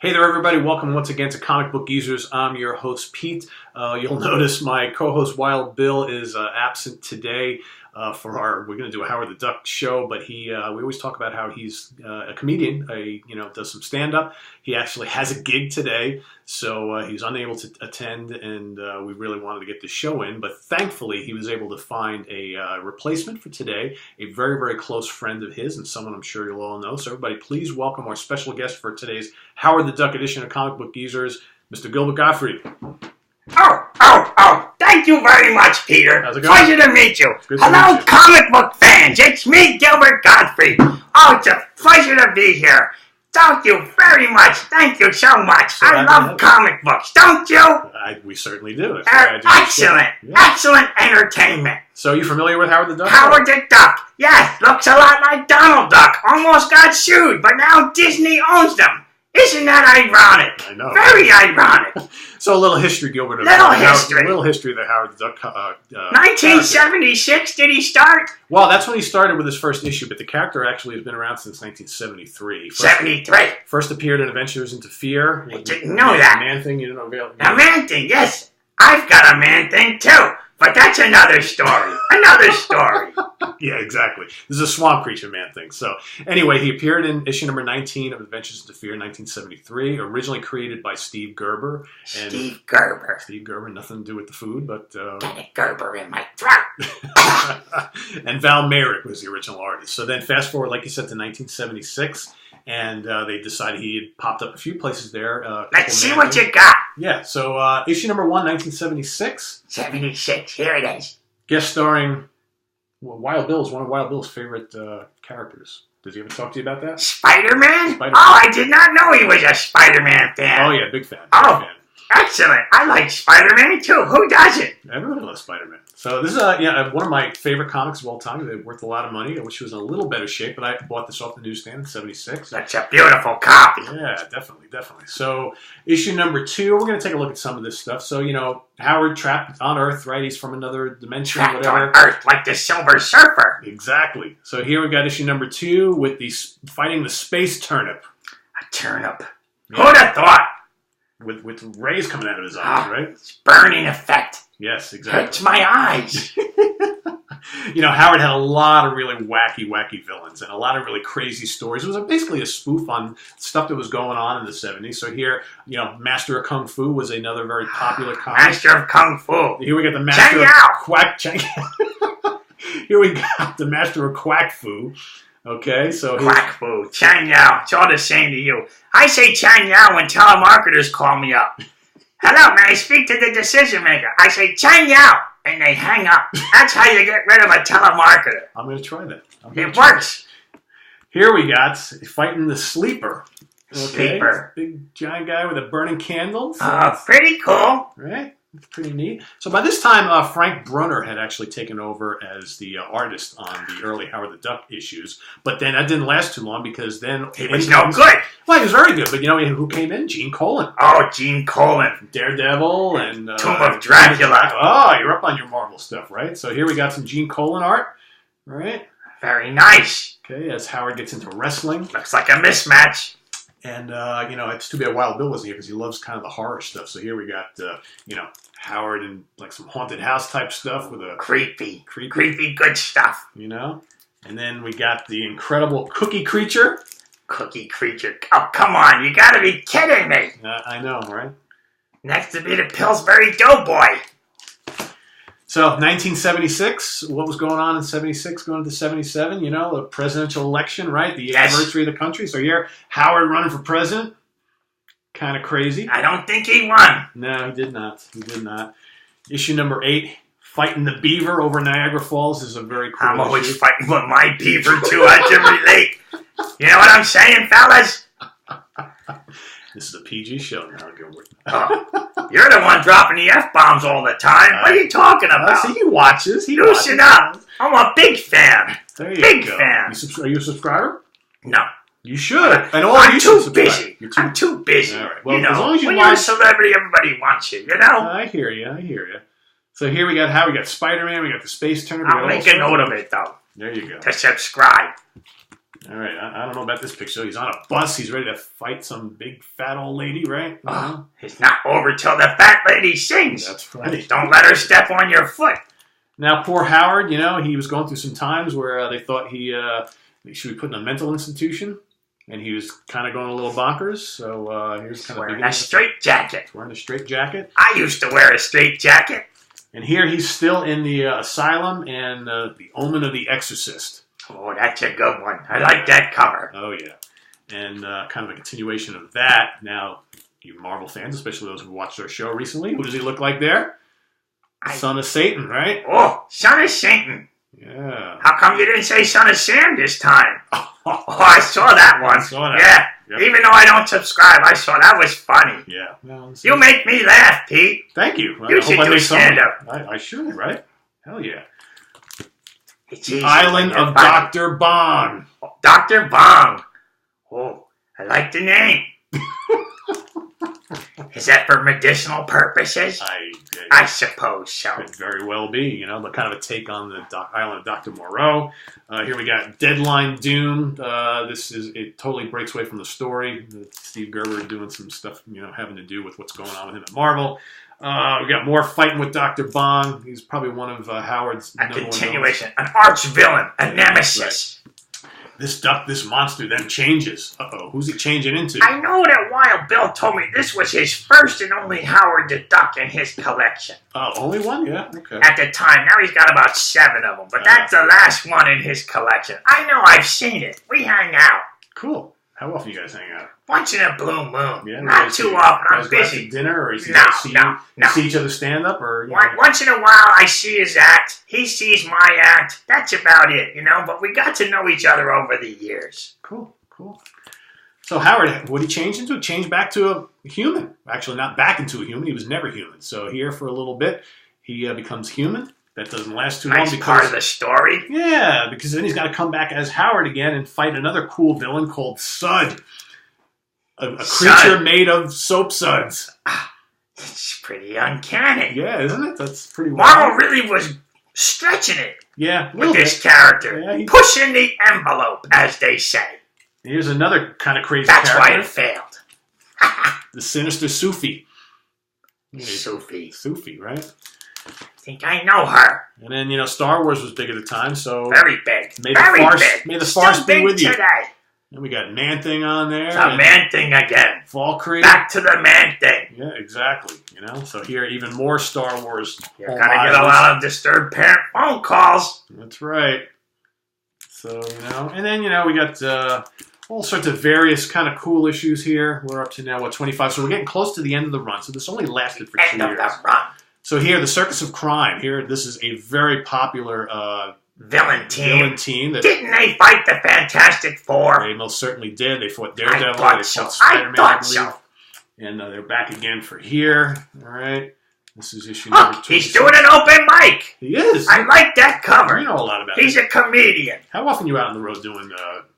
Hey there, everybody. Welcome once again to Comic Book Geezers. I'm your host, Pete. You'll notice my co-host, Wild Bill, is absent today we're going to do a Howard the Duck show, but we always talk about how he's a comedian, does some stand-up. He actually has a gig today, so he's unable to attend, and we really wanted to get the show in, but thankfully he was able to find a replacement for today, a very, very close friend of his, and someone I'm sure you'll all know. So everybody, please welcome our special guest for today's Howard the Duck edition of Comic Book Geezers, Mr. Gilbert Gottfried. Oh, thank you very much, Peter. How's it going? Pleasure to meet you. Hello, Meet you. comic book fans. It's me, Gilbert Gottfried. Oh, it's a pleasure to be here. Thank you very much. Thank you so much. So I love comic books, don't you? We certainly do. Excellent entertainment. So are you familiar with Howard the Duck? Howard the Duck. Yes, looks a lot like Donald Duck. Almost got sued, but now Disney owns them. Isn't that ironic? I know. Very ironic. So a little history, Gilbert. Little history of the Howard the Duck. 1976, did he start? Well, that's when he started with his first issue, but the character actually has been around since 1973. 73. First appeared in Adventures into Fear. I didn't know that. Man-Thing, you didn't know. A man thing, yes. I've got a man thing too. But that's another story. Yeah, exactly. This is a swamp creature Man-Thing. So anyway, he appeared in issue number 19 of Adventures into Fear, 1973, originally created by Steve Gerber. Steve Gerber, nothing to do with the food, but... Got a Gerber in my throat. And Val Merrick was the original artist. So then fast forward, like you said, to 1976, and they decided he had popped up a few places there. Let's see what you got. Yeah, so issue number 1, 1976. 76, here it is. Guest starring Wild Bill is one of Wild Bill's favorite characters. Does he ever talk to you about that? Spider-Man? Oh, I did not know he was a Spider-Man fan. Oh, yeah, big fan. Big fan. Excellent. I like Spider-Man, too. Who doesn't? Everybody loves Spider-Man. So this is one of my favorite comics of all time. They're worth a lot of money. I wish it was in a little better shape, but I bought this off the newsstand in 76. That's a beautiful copy. Yeah, definitely. So issue number 2, we're going to take a look at some of this stuff. So, Howard trapped on Earth, right? He's from another dimension, trapped on Earth like the Silver Surfer. Exactly. So here we've got issue number 2 with fighting the space turnip. A turnip. Yeah. Who'd have thought? With rays coming out of his eyes, right? It's burning effect. Yes, exactly. Hurts my eyes. Howard had a lot of really wacky villains and a lot of really crazy stories. It was basically a spoof on stuff that was going on in the 70s. So here, Master of Kung Fu was another very popular comic. Master of Kung Fu. Here we got the Master of Quack. Here we got the Master of Quack Fu. Okay, so Quack Fu, Chang Yao. It's all the same to you. I say Chang Yao when telemarketers call me up. Hello, may I speak to the decision maker? I say Chang Yao, and they hang up. That's how you get rid of a telemarketer. I'm going to try that. It works. Here we got fighting the Sleeper. Okay. Sleeper. Big giant guy with a burning candle. Pretty cool. Right? It's pretty neat. So by this time, Frank Brunner had actually taken over as the artist on the early Howard the Duck issues. But then that didn't last too long because then... He was no good. Well, he was very good. But who came in? Gene Colan. Oh, Gene Colan. Daredevil and... Tomb of Dracula. Oh, you're up on your Marvel stuff, right? So here we got some Gene Colan art. Right? Very nice. Okay, as Howard gets into wrestling. Looks like a mismatch. And, it's too bad Wild Bill wasn't here because he loves kind of the horror stuff. So here we got, Howard and like some haunted house type stuff with a... Creepy good stuff. And then we got the incredible Cookie Creature. Cookie Creature. Oh, come on. You got to be kidding me. I know, right? Next to be the Pillsbury Doughboy. So, 1976, what was going on in 76 going into 77? The presidential election, right? The anniversary of the country. So here, Howard running for president. Kind of crazy. I don't think he won. No, he did not. Issue number 8, fighting the beaver over Niagara Falls is a very cool I'm always issue. fighting with my beaver, too. I can relate. You know what I'm saying, fellas? This is a PG show now, Gilbert. You're the one dropping the F-bombs all the time. What are you talking about? See, he watches. Loosen up. I'm a big fan. There you big go. fan. Are you a subscriber? No. You should. And I'm too busy. I'm too busy. All right. Well, as long as when you're a celebrity, everybody wants you, I hear you. So here we got Spider-Man, we got the Space Turnip. I'll make a note of it, though. There you go. To subscribe. All right, I don't know about this picture. He's on a bus. He's ready to fight some big fat old lady, right? Oh, it's not over till the fat lady sings. That's right. Don't let her step on your foot. Now, poor Howard, he was going through some times where they thought he should be put in a mental institution, and he was kind of going a little bonkers. So here's kind of wearing a straitjacket. Wearing a straitjacket. I used to wear a straitjacket. And here he's still in the asylum and the Omen of the Exorcist. Oh, that's a good one. I like that cover. Oh, yeah. And kind of a continuation of that. Now, you Marvel fans, especially those who watched our show recently, who does he look like there? Son of Satan, right? Oh, Son of Satan. Yeah. How come you didn't say Son of Sam this time? Oh, I saw that one. I saw that. Yeah. Yep. Even though I don't subscribe, I saw that was funny. Yeah. Well, you make me laugh, Pete. Thank you. You should do stand-up. I should, right? Hell yeah. It's easy. Island of Dr. Bong. Dr. Bong. Oh, I like the name. Is that for medicinal purposes? I suppose so. Could very well be, but kind of a take on the Island of Dr. Moreau. Here we got Deadline Doom. It totally breaks away from the story. Steve Gerber doing some stuff, having to do with what's going on with him at Marvel. We got more fighting with Dr. Bong. He's probably one of Howard's a continuation, an arch villain, a nemesis. Right. This monster then changes. Uh-oh, who's he changing into? I know that Wild Bill told me this was his first and only Howard the Duck in his collection. Only one? Yeah, okay. At the time. Now he's got about 7 of them, but that's the last one in his collection. I know, I've seen it. We hang out. Cool. How often you guys hang out? Once in a blue moon. Yeah, not too often. I'm busy. Dinner, or see each other stand up, or once in a while I see his act. He sees my act. That's about it, But we got to know each other over the years. Cool. So Howard, what he changed into? Changed back to a human. Actually, not back into a human. He was never human. So here for a little bit, he becomes human. That doesn't last too long. Nice part of the story. Yeah, because then he's got to come back as Howard again and fight another cool villain called Sud. A creature made of soap suds. It's pretty uncanny. Yeah, isn't it? That's pretty wild. Marvel really was stretching it. Yeah, with this character. Yeah, pushing the envelope, as they say. Here's another kind of crazy character. That's why it failed. The sinister Sufi. Sufi, right? I think I know her. And then, Star Wars was big at the time, so... Very big. May the farce be with you. Today. And we got Man-Thing on there. It's a Man-Thing again. Fall Creek. Back to the Man-Thing. Yeah, exactly. So here, even more Star Wars. You're going to get a lot of disturbed parent phone calls. That's right. So, and then, we got all sorts of various kind of cool issues here. We're up to now, 25? So we're getting close to the end of the run. So this only lasted for 2 years. End of the run. So here, the Circus of Crime. Here, this is a very popular villain team. Didn't they fight the Fantastic Four? They most certainly did. They fought Daredevil. Fought Spider-Man, I believe. So. And they're back again for here. All right. This is issue number 2. He's doing an open mic. He is. I like that cover. You know a lot about it. He's a comedian. How often are you out on the road doing...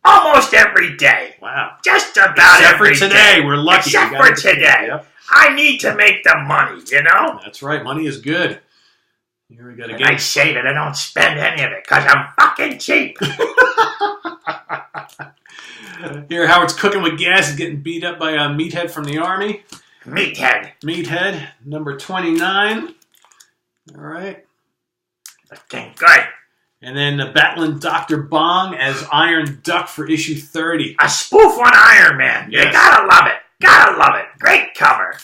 Almost every day. Wow. Just about every day. Except for today. We're lucky. Except for today. Yep. I need to make the money, That's right. Money is good. Here we go again. I say that I don't spend any of it because I'm fucking cheap. Here, Howard's cooking with gas. He's getting beat up by a meathead from the army. Meathead. Number 29. All right. Looking good. And then battling Dr. Bong as Iron Duck for issue 30. A spoof on Iron Man. Yes. You gotta love it. Gotta love it. Great cover.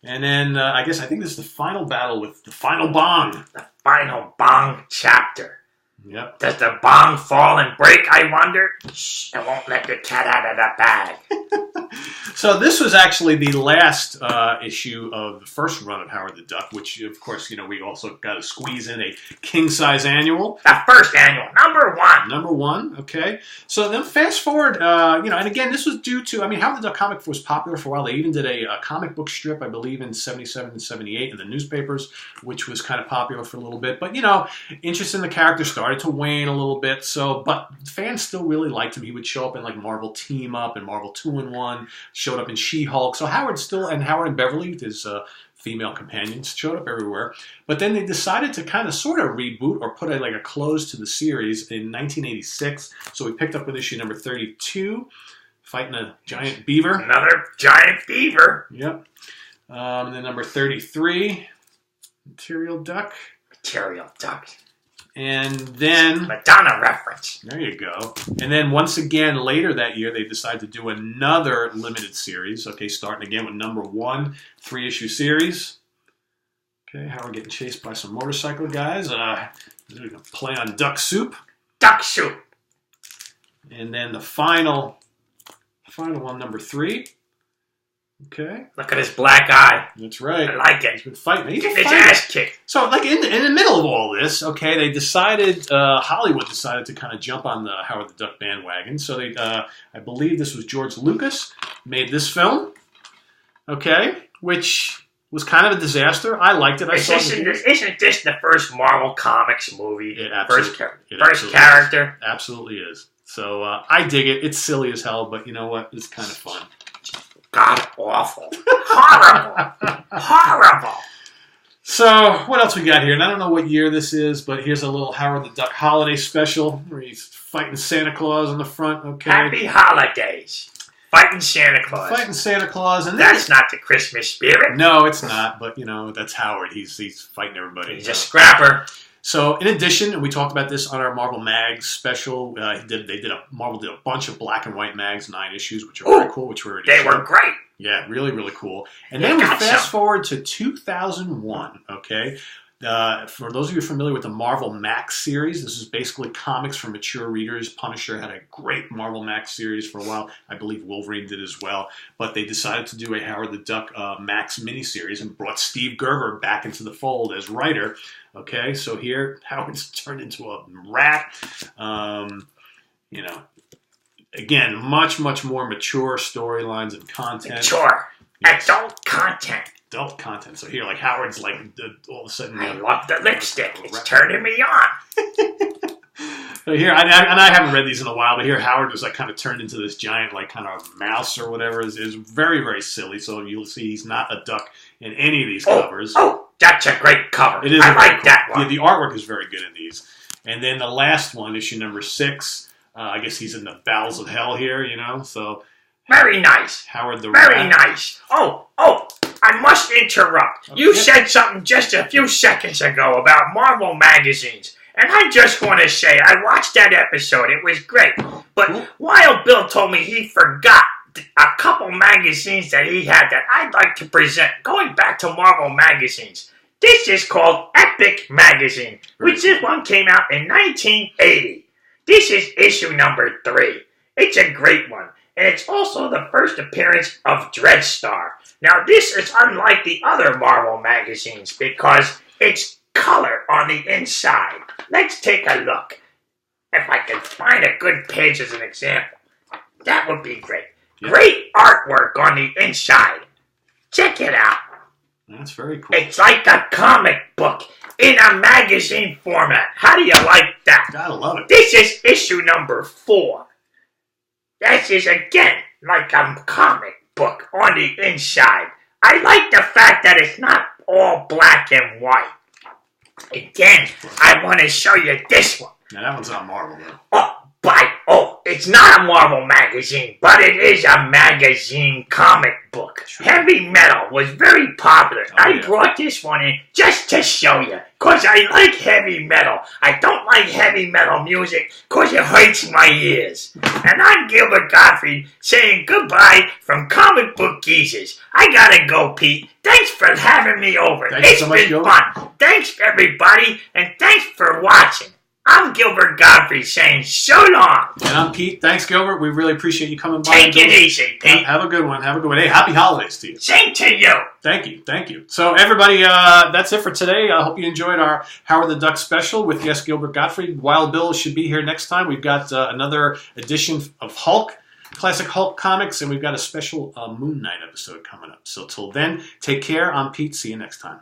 And then I think this is the final battle with the final Bong. The final Bong chapter. Yep. Does the bong fall and break, I wonder? Shh, I won't let the cat out of the bag. So this was actually the last issue of the first run of Howard the Duck, which, of course, we also got to squeeze in a king-size annual. The first annual, number 1. Number 1, okay. So then fast forward, and again, this was due to, Howard the Duck comic was popular for a while. They even did a comic book strip, I believe, in 77 and 78 in the newspapers, which was kind of popular for a little bit. But, interest in the character started to wane a little bit, but fans still really liked him. He would show up in, Marvel Team Up and Marvel 2-in-1, showed up in She-Hulk. So Howard and Beverly, his female companions. Showed up everywhere. But then they decided to kind of sort of reboot or put a close to the series in 1986. So we picked up with issue number 32, fighting a giant beaver. Another giant beaver. Yep. And then number 33, Material Duck. Material Duck. And then... Madonna reference. There you go. And then once again, later that year, they decided to do another limited series. Okay, starting again with number 1, 3-issue series. Okay, Howard getting chased by some motorcycle guys. Play on Duck Soup. Duck Soup. And then the final one, number 3. Okay. Look at his black eye. That's right. I like it. He's been fighting. He's getting his ass kicked. So, in the middle of all this, okay, they decided, Hollywood decided to kind of jump on the Howard the Duck bandwagon. So they, I believe this was George Lucas, made this film, okay, which was kind of a disaster. I liked it. Isn't this the first Marvel Comics movie? It first character? Absolutely is. So I dig it. It's silly as hell, but you know what? It's kind of fun. God awful. Horrible. Horrible. So, what else we got here? And I don't know what year this is, but here's a little Howard the Duck holiday special where he's fighting Santa Claus on the front. Okay. Happy holidays. Fighting Santa Claus. Fighting Santa Claus. And that's not the Christmas spirit. No, it's not. But, that's Howard. He's fighting everybody. He's a scrapper. So, in addition, and we talked about this on our Marvel Mags special, Marvel did a bunch of black and white mags, 9 issues, which are very cool. They were great. Yeah, really, really cool. And then we fast forward to 2001, okay? For those of you familiar with the Marvel Max series, this is basically comics for mature readers. Punisher had a great Marvel Max series for a while. I believe Wolverine did as well. But they decided to do a Howard the Duck Max miniseries and brought Steve Gerber back into the fold as writer. Okay, so here, Howard's turned into a rat. Again, much, much more mature storylines and content. Mature. Yes. Adult content. Adult content. So here, Howard's all of a sudden... I love the lipstick. It's turning me on. So here, and I haven't read these in a while, but here Howard was kind of turned into this giant, kind of mouse or whatever. Is very, very silly. So you'll see he's not a duck in any of these covers. Oh, that's a great cover. It is. I like that one. Yeah, the artwork is very good in these. And then the last one, issue number 6. I guess he's in the bowels of hell here, so... Very nice. Howard the Very Rat. nice. Oh, I must interrupt. You said something just a few seconds ago about Marvel magazines. And I just want to say, I watched that episode. It was great. But Wild Bill told me he forgot a couple magazines that he had that I'd like to present, going back to Marvel magazines. This is called Epic Magazine, which this one came out in 1980. This is issue number 3. It's a great one, and it's also the first appearance of Dreadstar. Now, this is unlike the other Marvel magazines because it's color on the inside. Let's take a look. If I can find a good page as an example, that would be great. Yep. Great artwork on the inside. Check it out. That's very cool. It's like a comic book in a magazine format. How do you like that? Gotta love it. This is issue number 4. This is, again, like a comic book on the inside. I like the fact that it's not all black and white. Again, I want to show you this one. Now, that one's not Marvel, though. It's not a Marvel magazine, but it is a magazine comic book. Sure. Heavy Metal was very popular. I brought this one in just to show you, because I like heavy metal. I don't like heavy metal music, because it hurts my ears. And I'm Gilbert Gottfried, saying goodbye from Comic Book Geezers. I gotta go, Pete. Thanks for having me over. It's been fun. Thanks, everybody, and thanks for watching. I'm Gilbert Gottfried saying so long. And I'm Pete. Thanks, Gilbert. We really appreciate you coming by. Take it easy, Pete. Have a good one. Hey, happy holidays to you. Same to you. Thank you. So, everybody, that's it for today. I hope you enjoyed our Howard the Duck special with guest Gilbert Gottfried. Wild Bill should be here next time. We've got another edition of Hulk, classic Hulk comics, and we've got a special Moon Knight episode coming up. So, till then, take care. I'm Pete. See you next time.